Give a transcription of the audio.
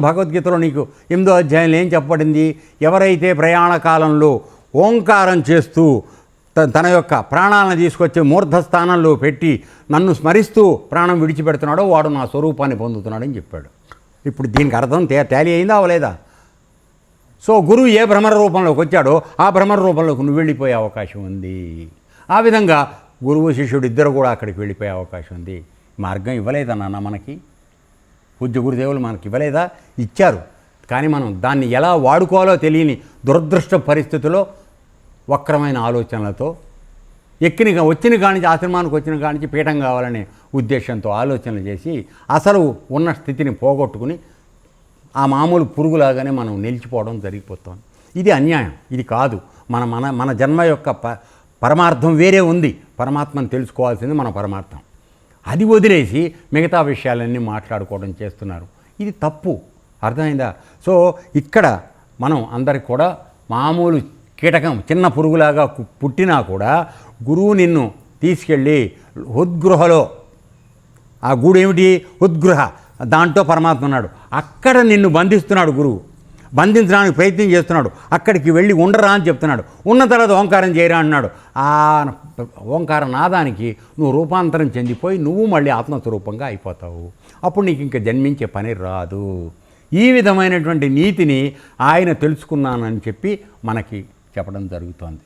భగవద్గీతలో నీకు 8వ అధ్యాయంలో ఏం చెప్పబడింది? ఎవరైతే ప్రయాణ కాలంలో ఓంకారం చేస్తూ తన యొక్క ప్రాణాలను తీసుకొచ్చి మూర్ధస్థానంలో పెట్టి నన్ను స్మరిస్తూ ప్రాణం విడిచిపెడుతున్నాడో వాడు నా స్వరూపాన్ని పొందుతున్నాడని చెప్పాడు. ఇప్పుడు దీనికి అర్థం టాలీ అయిందా అవలేదా? సో గురువు ఏ భ్రమర రూపంలోకి వచ్చాడో ఆ భ్రమర రూపంలోకి నువ్వు వెళ్ళిపోయే అవకాశం ఉంది. ఆ విధంగా గురువు శిష్యుడు ఇద్దరు కూడా అక్కడికి వెళ్ళిపోయే అవకాశం ఉంది. మార్గం ఇవ్వలేదా నాన్న మనకి? పూజ్య గురుదేవులు మనకి ఇవ్వలేదా? ఇచ్చారు. కానీ మనం దాన్ని ఎలా వాడుకోవాలో తెలియని దురదృష్ట పరిస్థితుల్లో వక్రమైన ఆలోచనలతో వచ్చిన కానించి ఆశ్రమానికి వచ్చిన కానించి పీఠం కావాలనే ఉద్దేశంతో ఆలోచనలు చేసి అసలు ఉన్న స్థితిని పోగొట్టుకుని ఆ మామూలు పురుగులాగానే మనం నిలిచిపోవడం జరిగిపోతుంది. ఇది అన్యాయం. ఇది కాదు. మన మన మన జన్మ యొక్క పరమార్థం వేరే ఉంది. పరమాత్మను తెలుసుకోవాల్సింది మన పరమార్థం. అది వదిలేసి మిగతా విషయాలన్నీ మాట్లాడుకోవడం చేస్తున్నారు. ఇది తప్పు. అర్థమైందా? సో ఇక్కడ మనం అందరికి కూడా మామూలు కీటకం చిన్న పురుగులాగా పుట్టినా కూడా గురువు నిన్ను తీసుకెళ్ళి ఉద్గృహలో, ఆ గూడు ఏమిటి? ఉద్గృహ, దాంట్లో పరమాత్మ ఉన్నాడు. అక్కడ నిన్ను బంధిస్తున్నాడు గురువు. బంధించడానికి ప్రయత్నం చేస్తున్నాడు. అక్కడికి వెళ్ళి ఉండరా అని చెప్తున్నాడు. ఉన్న తర్వాత ఓంకారం చేయరా అన్నాడు. ఆ ఓంకార నాదానికి నువ్వు రూపాంతరం చెందిపోయి నువ్వు మళ్ళీ ఆత్మస్వరూపంగా అయిపోతావు. అప్పుడు నీకు ఇంకా జన్మించే పని రాదు. ఈ విధమైనటువంటి నీతిని ఆయన తెలుసుకున్నానని చెప్పి మనకి చెప్పడం జరుగుతోంది.